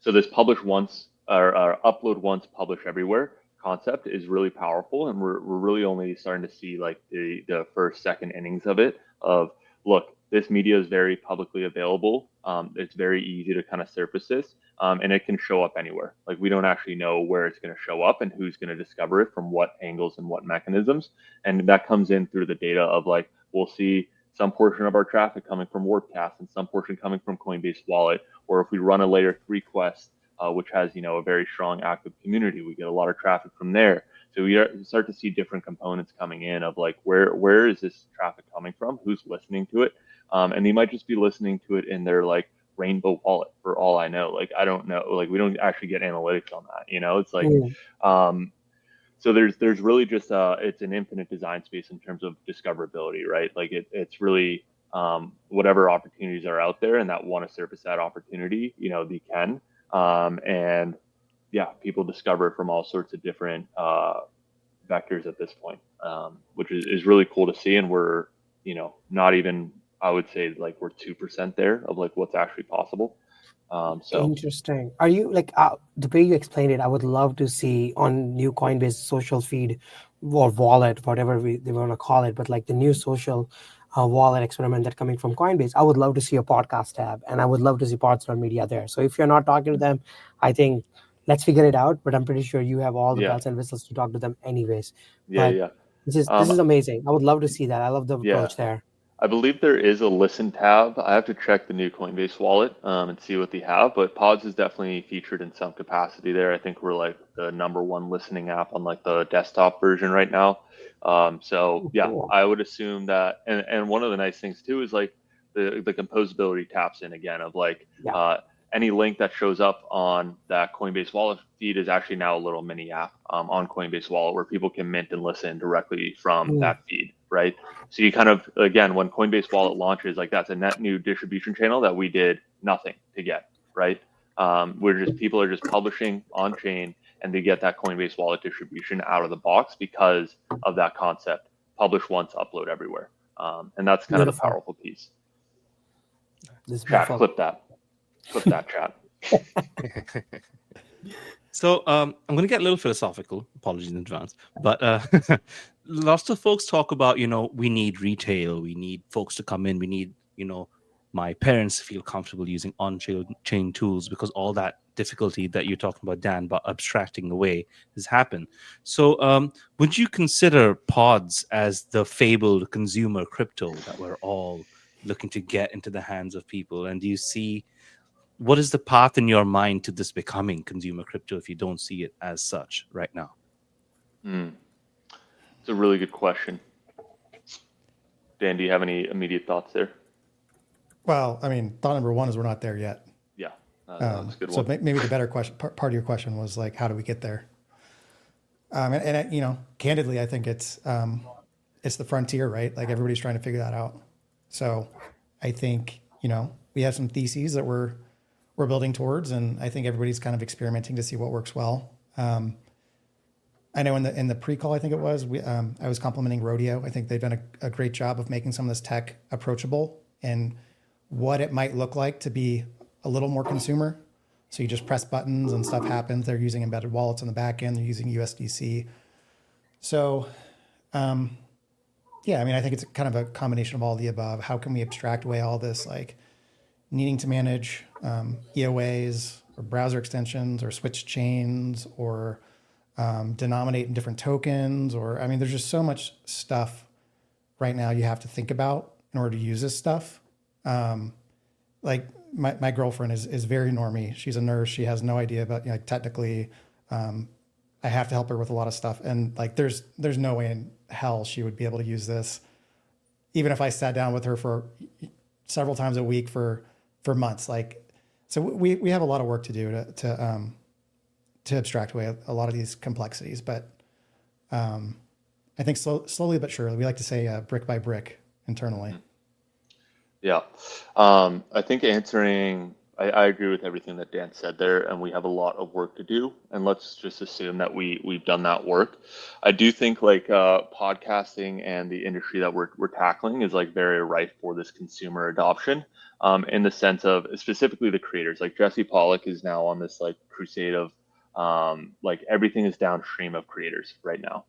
So this publish once or upload once, publish everywhere concept is really powerful, and we're really only starting to see like the first, second innings of it. Of look, this media is very publicly available. It's very easy to kind of surface this, and it can show up anywhere. Like we don't actually know where it's going to show up and who's going to discover it from what angles and what mechanisms, and that comes in through the data of like we'll see some portion of our traffic coming from Warpcast and some portion coming from Coinbase Wallet, or if we run a layer 3 quest, which has a very strong active community, we get a lot of traffic from there. So we start to see different components coming in of like where is this traffic coming from, who's listening to it, and they might just be listening to it in their like Rainbow wallet for all I know. Like I don't know, like we don't actually get analytics on that. It's like so there's really just it's an infinite design space in terms of discoverability, right? Like it's really whatever opportunities are out there and that want to surface that opportunity, they can. And yeah, people discover from all sorts of different vectors at this point, which is really cool to see. And we're, not even, I would say like we're 2% there of like what's actually possible. So Interesting. Are you like the way you explained it? I would love to see on new Coinbase social feed or wallet, whatever they want to call it, but like the new social wallet experiment that coming from Coinbase. I would love to see a podcast tab, and I would love to see Pods Media there. So if you're not talking to them, I think let's figure it out. But I'm pretty sure you have all the yeah, bells and whistles to talk to them, anyways. yeah, But yeah. this is amazing. I would love to see that. I love the Yeah. approach there. I believe there is a listen tab. I have to check the new Coinbase wallet and see what they have, but Pods is definitely featured in some capacity there. I think we're like the #1 listening app on like the desktop version right now. So Oh, yeah, cool. I would assume that, and one of the nice things too is like the composability taps in again of like Yeah. any link that shows up on that Coinbase wallet feed is actually now a little mini app on Coinbase wallet where people can mint and listen directly from Mm. that feed, right? So you kind of, again, when Coinbase wallet launches, like that's a net new distribution channel that we did nothing to get, right? People are just publishing on chain and they get that Coinbase wallet distribution out of the box because of that concept. Publish once, upload everywhere. And that's kind of the Beautiful. powerful piece. This is Chat, beautiful. clip that chat. So I'm going to get a little philosophical. Apologies in advance. But lots of folks talk about, we need retail. We need folks to come in. We need, my parents to feel comfortable using on-chain tools because all that difficulty that you're talking about, Dan, about abstracting away has happened. So would you consider pods as the fabled consumer crypto that we're all looking to get into the hands of people? And do you see what is the path in your mind to this becoming consumer crypto if you don't see it as such right now? It's a really good question. Dan, do you have any immediate thoughts there? Well, I mean, thought number one is we're not there yet. Yeah, that's a good So one. maybe the better question, part of your question was like, how do we get there? Candidly, I think it's the frontier, right? Like everybody's trying to figure that out. So I think, we have some theses that we're building towards, and I think everybody's kind of experimenting to see what works well. I know in the pre-call, I think it was, I was complimenting Rodeo. I think they've done a great job of making some of this tech approachable and what it might look like to be a little more consumer. So you just press buttons and stuff happens. They're using embedded wallets on the back end. They're using USDC. So, I think it's kind of a combination of all the above. How can we abstract away all this, like needing to manage EOAs or browser extensions or switch chains or denominate in different tokens? There's just so much stuff right now you have to think about in order to use this stuff. like my girlfriend is very normie. She's a nurse. She has no idea about, like, technically, I have to help her with a lot of stuff. And like, there's no way in hell she would be able to use this, even if I sat down with her for several times a week for months. Like, so we have a lot of work to do to abstract away a lot of these complexities. But I think slowly but surely, we like to say brick by brick internally. Yeah. I think I agree with everything that Dan said there, and we have a lot of work to do. And let's just assume that we've done that work. I do think like podcasting and the industry that we're tackling is like very ripe for this consumer adoption, in the sense of specifically the creators. Like Jesse Pollock is now on this like crusade of like everything is downstream of creators right now.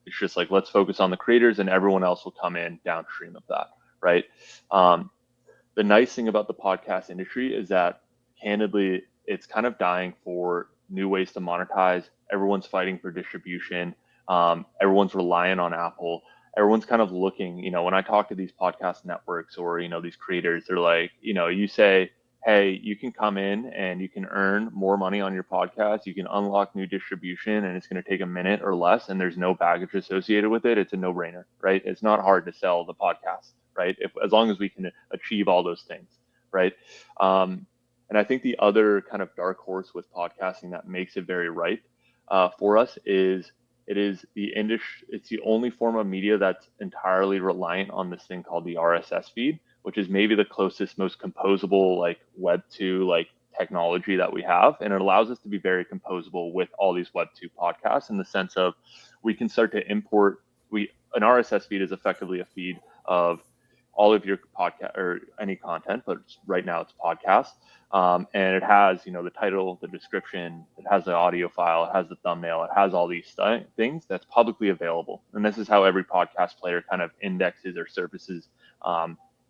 It's just like, let's focus on the creators and everyone else will come in downstream of that, right? The nice thing about the podcast industry is that, candidly, it's kind of dying for new ways to monetize. Everyone's fighting for distribution. Everyone's relying on Apple. Everyone's kind of looking, when I talk to these podcast networks or, these creators, they're like, you say, hey, you can come in and you can earn more money on your podcast. You can unlock new distribution and it's going to take a minute or less and there's no baggage associated with it. It's a no-brainer, right? It's not hard to sell the podcast, right? As long as we can achieve all those things, right? And I think the other kind of dark horse with podcasting that makes it very ripe for us is it's the only form of media that's entirely reliant on this thing called the RSS feed, which is maybe the closest, most composable like Web 2 like technology that we have. And it allows us to be very composable with all these Web 2 podcasts in the sense of we can start to import, an RSS feed is effectively a feed of all of your podcast or any content, but right now it's podcasts. And it has, the title, the description, it has the audio file, it has the thumbnail, it has all these things that's publicly available. And this is how every podcast player kind of indexes or surfaces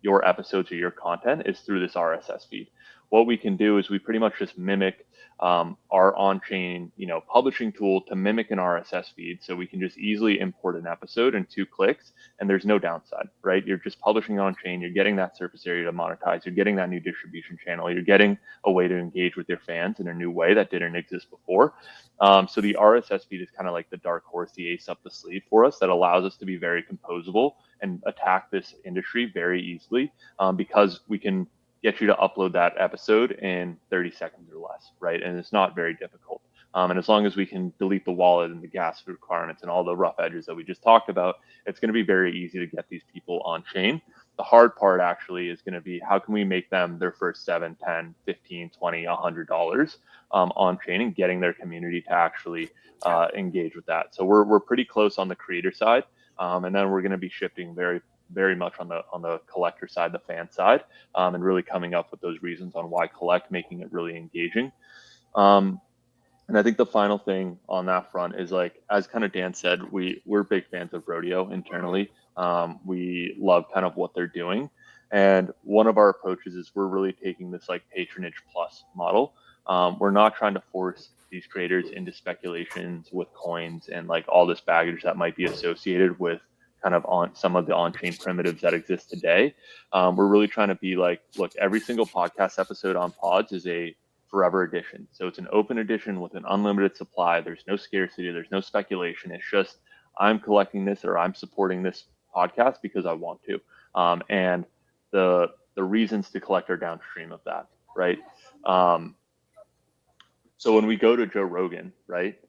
your episodes or your content, is through this RSS feed. What we can do is we pretty much just mimic our on-chain, publishing tool to mimic an RSS feed. So we can just easily import an episode in 2 clicks and there's no downside, right? You're just publishing on-chain, you're getting that surface area to monetize, you're getting that new distribution channel, you're getting a way to engage with your fans in a new way that didn't exist before. So the RSS feed is kind of like the dark horse, the ace up the sleeve for us that allows us to be very composable and attack this industry very easily, because we can get you to upload that episode in 30 seconds or less, right? And it's not very difficult. And as long as we can delete the wallet and the gas requirements and all the rough edges that we just talked about, it's going to be very easy to get these people on chain. The hard part actually is going to be how can we make them their first 7, 10, 15, 20, $100 on chain and getting their community to actually engage with that. So we're pretty close on the creator side. And then we're going to be shifting very much on the collector side, the fan side, and really coming up with those reasons on why collect, making it really engaging. And I think the final thing on that front is, like, as kind of Dan said, we're big fans of Rodeo internally. We love kind of what they're doing. And one of our approaches is we're really taking this like patronage plus model. We're not trying to force these creators into speculations with coins and like all this baggage that might be associated with kind of on some of the on-chain primitives that exist today. We're really trying to be like, look, every single podcast episode on Pods is a forever edition. So it's an open edition with an unlimited supply. There's no scarcity. There's no speculation. It's just, I'm collecting this or I'm supporting this podcast because I want to. And the reasons to collect are downstream of that, right? So when we go to Joe Rogan, right,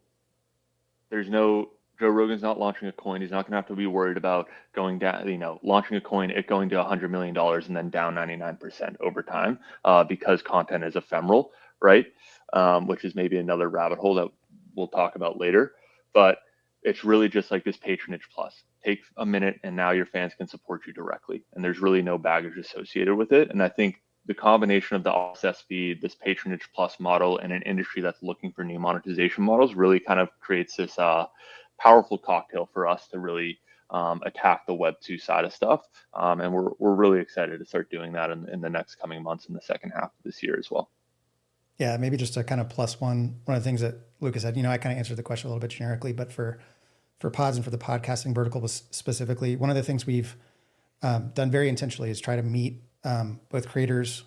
Joe Rogan's not launching a coin. He's not going to have to be worried about going down, launching a coin, it going to $100 million and then down 99% over time, because content is ephemeral, right? Which is maybe another rabbit hole that we'll talk about later. But it's really just like this patronage plus. Take a minute and now your fans can support you directly. And there's really no baggage associated with it. And I think the combination of the RSS feed, this patronage plus model, and an industry that's looking for new monetization models really kind of creates this powerful cocktail for us to really attack the Web 2 side of stuff. And we're really excited to start doing that in the next coming months in the second half of this year as well. Yeah, maybe just to kind of plus one of the things that Lucas said, I kind of answered the question a little bit generically, but for Pods and for the podcasting vertical specifically, one of the things we've done very intentionally is try to meet both creators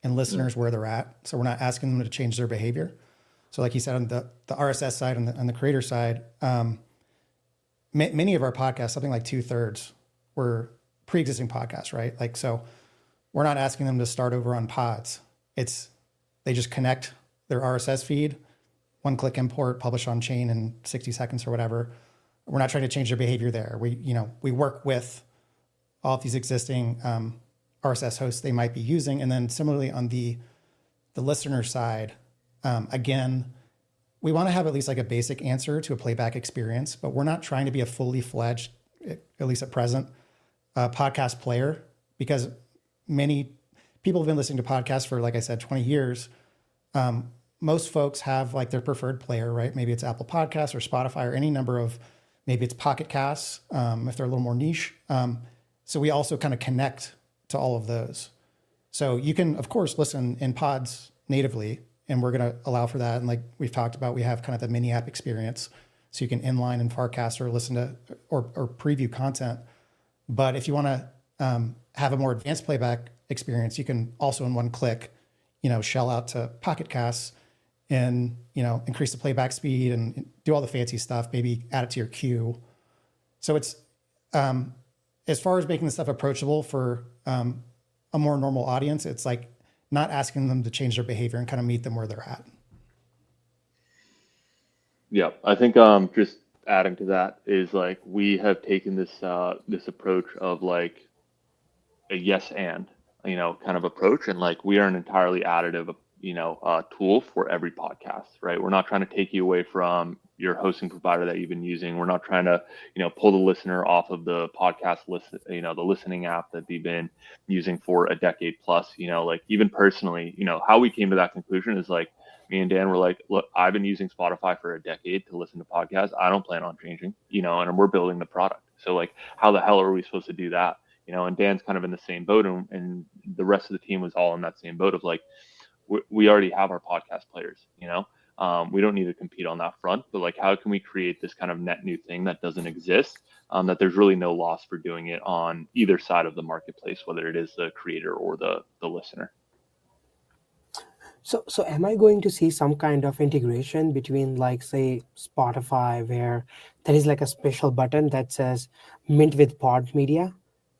and listeners where they're at. So we're not asking them to change their behavior. So like you said, on the RSS side and on the creator side, many of our podcasts, something like 2/3, were pre-existing podcasts, right? Like, so we're not asking them to start over on pods. They just connect their RSS feed, one-click import, publish on chain in 60 seconds or whatever. We're not trying to change their behavior there. We work with all of these existing RSS hosts they might be using. And then similarly on the listener side, again, we want to have at least like a basic answer to a playback experience, but we're not trying to be a fully fledged, at least at present, podcast player, because many people have been listening to podcasts for, like I said, 20 years. Most folks have like their preferred player, right? Maybe it's Apple Podcasts or Spotify or any number of, maybe it's Pocket Casts, if they're a little more niche. So we also kind of connect to all of those. So you can, of course, listen in pods natively, and we're going to allow for that. And like we've talked about, we have kind of the mini app experience. So you can inline and Farcast or listen to or preview content. But if you want to have a more advanced playback experience, you can also in one click, shell out to Pocket Casts and, increase the playback speed and do all the fancy stuff, maybe add it to your queue. So it's, as far as making the stuff approachable for a more normal audience, it's like not asking them to change their behavior and kind of meet them where they're at. Yeah, I think just adding to that is like we have taken this approach of like a yes and kind of approach, and like we are an entirely additive tool for every podcast, right? We're not trying to take you away from your hosting provider that you've been using. We're not trying to pull the listener off of the podcast list, the listening app that they've been using for a decade plus. Like even personally, how we came to that conclusion is like me and Dan were like, look, I've been using Spotify for a decade to listen to podcasts. I don't plan on changing, and we're building the product. So like, how the hell are we supposed to do that? And Dan's kind of in the same boat, and the rest of the team was all in that same boat of like, we already have our podcast players, we don't need to compete on that front, but like, how can we create this kind of net new thing that doesn't exist, that there's really no loss for doing it on either side of the marketplace, whether it is the creator or the listener. So am I going to see some kind of integration between, like, say, Spotify, where there is like a special button that says mint with pod media?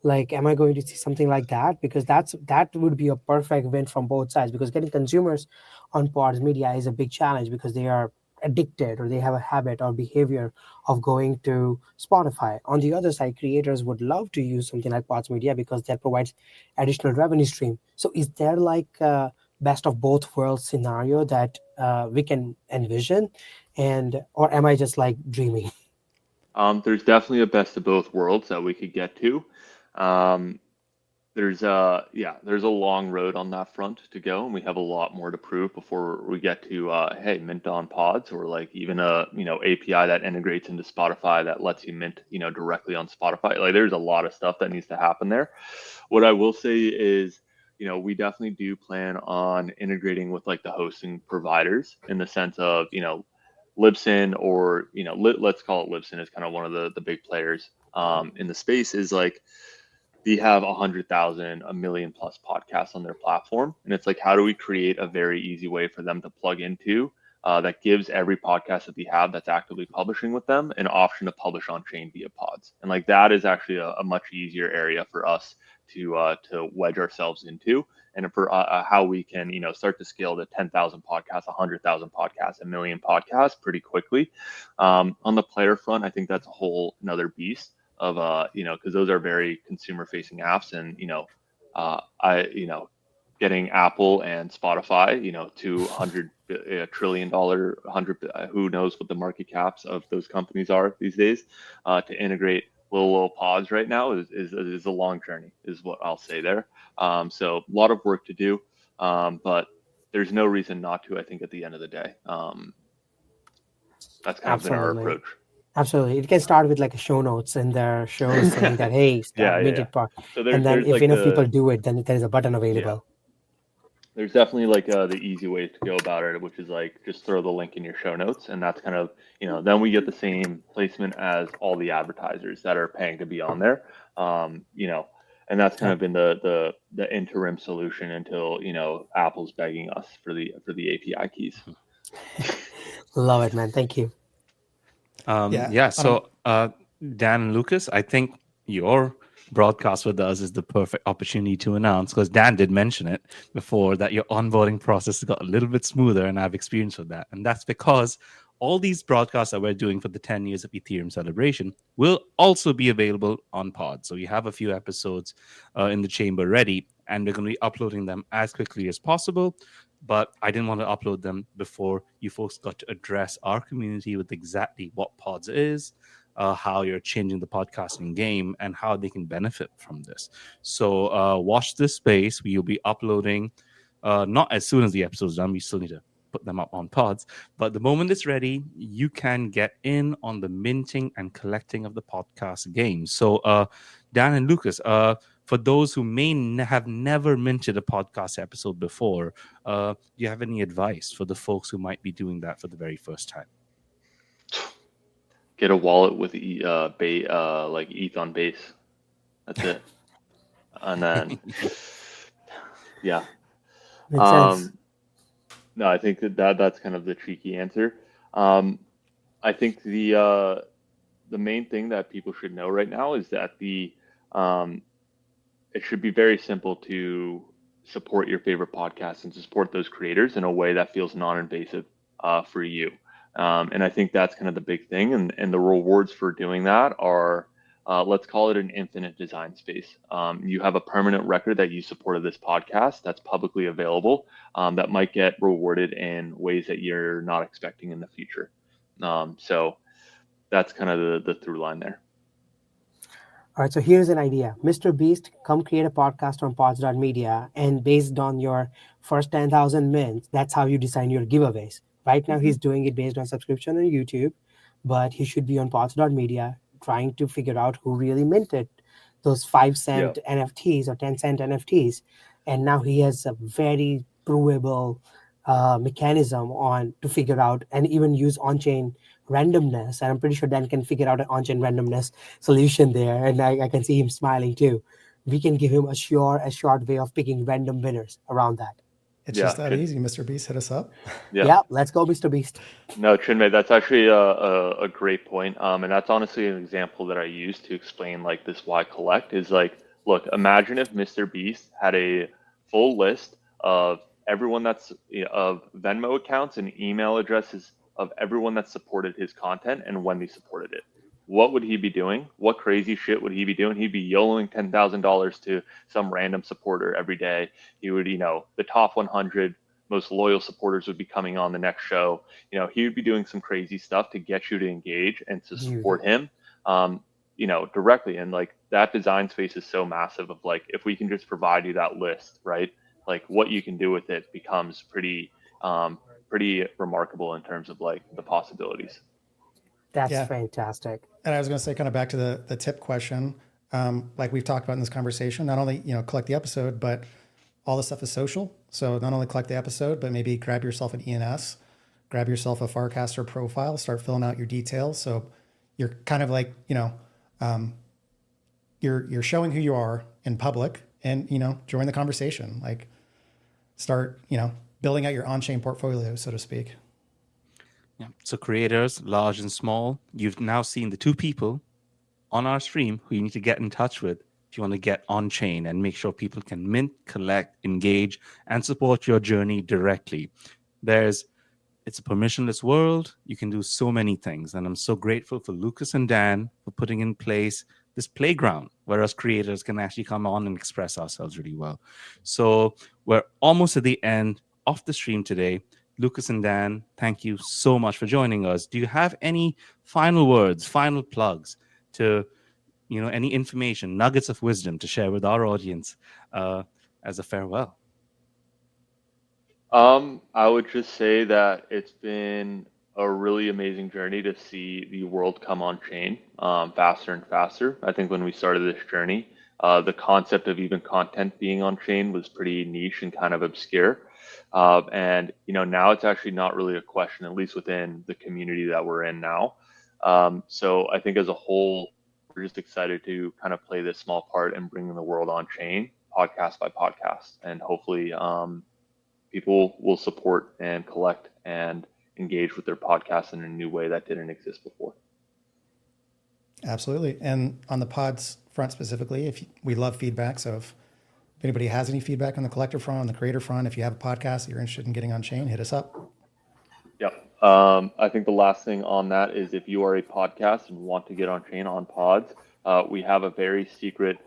Like, am I going to see something like that? Because that would be a perfect win from both sides, because getting consumers on pods media is a big challenge because they are addicted or they have a habit or behavior of going to Spotify. On the other side, creators would love to use something like pods media because that provides additional revenue stream. So is there like best of both worlds scenario that we can envision, or am I just like dreaming? There's definitely a best of both worlds that we could get to. There's a long road on that front to go, and we have a lot more to prove before we get to mint on pods, or like even a API that integrates into Spotify that lets you mint directly on Spotify. Like there's a lot of stuff that needs to happen there. What I will say is, we definitely do plan on integrating with like the hosting providers in the sense of Libsyn, or let's call it Libsyn, is kind of one of the big players in the space. Is like they have 100,000, a million plus podcasts on their platform, and it's like, how do we create a very easy way for them to plug into that gives every podcast that they have that's actively publishing with them an option to publish on chain via pods? And like that is actually a much easier area for us to wedge ourselves into, and for how we can start to scale to 10,000 podcasts, 100,000 podcasts, a million podcasts pretty quickly. On the player front, I think that's a whole another beast of because those are very consumer facing apps, and getting Apple and Spotify to $100 trillion, 100, who knows what the market caps of those companies are these days, to integrate little pods right now is a long journey, is what I'll say there. So a lot of work to do, but there's no reason not to, I think, at the end of the day. That's kind of been our approach. Absolutely. It can start with like a show notes in their shows saying that, hey, start minted pod. So and then if like enough people do it, then there is a button available. There's definitely like the easy way to go about it, which is like just throw the link in your show notes, and that's kind of then we get the same placement as all the advertisers that are paying to be on there. And that's kind of been the interim solution until Apple's begging us for the API keys. Love it, man. Thank you. Yeah. So Dan and Lucas, I think your broadcast with us is the perfect opportunity to announce, because Dan did mention it before, that your onboarding process got a little bit smoother, and I've experienced with that. And that's because all these broadcasts that we're doing for the 10 years of Ethereum celebration will also be available on Pod. So we have a few episodes in the chamber ready, and we're going to be uploading them as quickly as possible. But I didn't want to upload them before you folks got to address our community with exactly what Pods is, how you're changing the podcasting game, and how they can benefit from this. So watch this space. We will be uploading not as soon as the episode's done. We still need to put them up on Pods. But the moment it's ready, you can get in on the minting and collecting of the podcast game. So Dan and Lucas, for those who may have never minted a podcast episode before, do you have any advice for the folks who might be doing that for the very first time? Get a wallet with like ETH on base. That's it. And then, yeah. Makes sense. No, I think that's kind of the tricky answer. I think the main thing that people should know right now is that it should be very simple to support your favorite podcasts and to support those creators in a way that feels non-invasive for you. And I think that's kind of the big thing. And the rewards for doing that are, let's call it an infinite design space. You have a permanent record that you supported this podcast that's publicly available, that might get rewarded in ways that you're not expecting in the future. So that's kind of the through line there. All right, so here's an idea. Mr. Beast, come create a podcast on pods.media, and based on your first 10,000 mints, that's how you design your giveaways. Right now, he's doing it based on subscription on YouTube, but he should be on pods.media trying to figure out who really minted those 5-cent NFTs or 10-cent NFTs. And now he has a very provable mechanism to figure out and even use on-chain randomness. And I'm pretty sure Dan can figure out an on-chain randomness solution there. And I can see him smiling too. We can give him a short way of picking random winners around that. It's just that easy, Mr. Beast. Hit us up. Yeah, let's go, Mr. Beast. No, Chinmay, that's actually a great point. And that's honestly an example that I use to explain like this why collect is like, look, imagine if Mr. Beast had a full list of everyone of Venmo accounts and email addresses of everyone that supported his content and when they supported it. What would he be doing? What crazy shit would he be doing? He'd be YOLOing $10,000 to some random supporter every day. He would, the top 100 most loyal supporters would be coming on the next show. He would be doing some crazy stuff to get you to engage and to support him, directly. And like that design space is so massive of like, if we can just provide you that list, right? Like what you can do with it becomes pretty remarkable in terms of like the possibilities. That's fantastic. And I was going to say, kind of back to the tip question, like we've talked about in this conversation, not only, collect the episode, but all the stuff is social. So not only collect the episode, but maybe grab yourself an ENS, grab yourself a Farcaster profile, start filling out your details. So you're kind of like, you're showing who you are in public and, join the conversation, like start, building out your on-chain portfolio, so to speak. Yeah. So creators, large and small, you've now seen the two people on our stream who you need to get in touch with if you want to get on chain and make sure people can mint, collect, engage, and support your journey directly. It's a permissionless world. You can do so many things. And I'm so grateful for Lucas and Dan for putting in place this playground where us creators can actually come on and express ourselves really well. So we're almost at the end of the stream today. Lucas and Dan, thank you so much for joining us. Do you have any final words, final plugs to, any information, nuggets of wisdom to share with our audience as a farewell? I would just say that it's been a really amazing journey to see the world come on chain faster and faster. I think when we started this journey, the concept of even content being on chain was pretty niche and kind of obscure. And now it's actually not really a question, at least within the community that we're in now. So I think as a whole, we're just excited to kind of play this small part in bringing the world on chain, podcast by podcast, and hopefully people will support and collect and engage with their podcasts in a new way that didn't exist before. Absolutely. And on the pods front specifically, we love feedback. So if anybody has any feedback on the collector front, on the creator front, if you have a podcast that you're interested in getting on chain, hit us up. Yep. I think the last thing on that is if you are a podcast and want to get on chain on pods, we have a very secret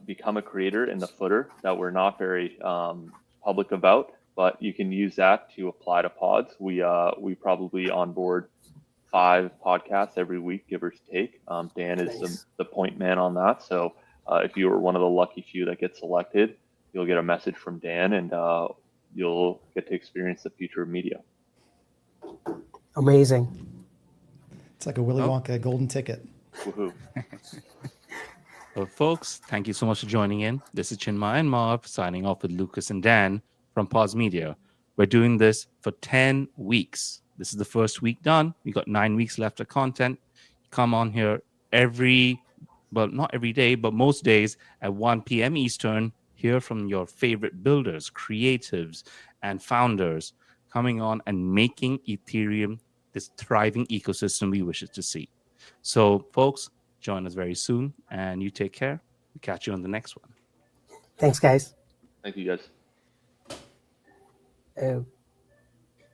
become a creator in the footer that we're not very public about, but you can use that to apply to pods. We probably onboard 5 podcasts every week, give or take. Dan is the point man on that. So if you are one of the lucky few that get selected, you'll get a message from Dan and you'll get to experience the future of media. Amazing. It's like a Willy Wonka golden ticket. Woohoo. Well, folks, thank you so much for joining in. This is Chinmay and Marv signing off with Lucas and Dan from Pause Media. We're doing this for 10 weeks. This is the first week done. We got 9 weeks left of content. Come on here not every day, but most days at 1 p.m. Eastern. Hear from your favorite builders, creatives, and founders coming on and making Ethereum this thriving ecosystem we wish it to see. So, folks, join us very soon, and you take care. We'll catch you on the next one. Thanks, guys. Thank you, guys.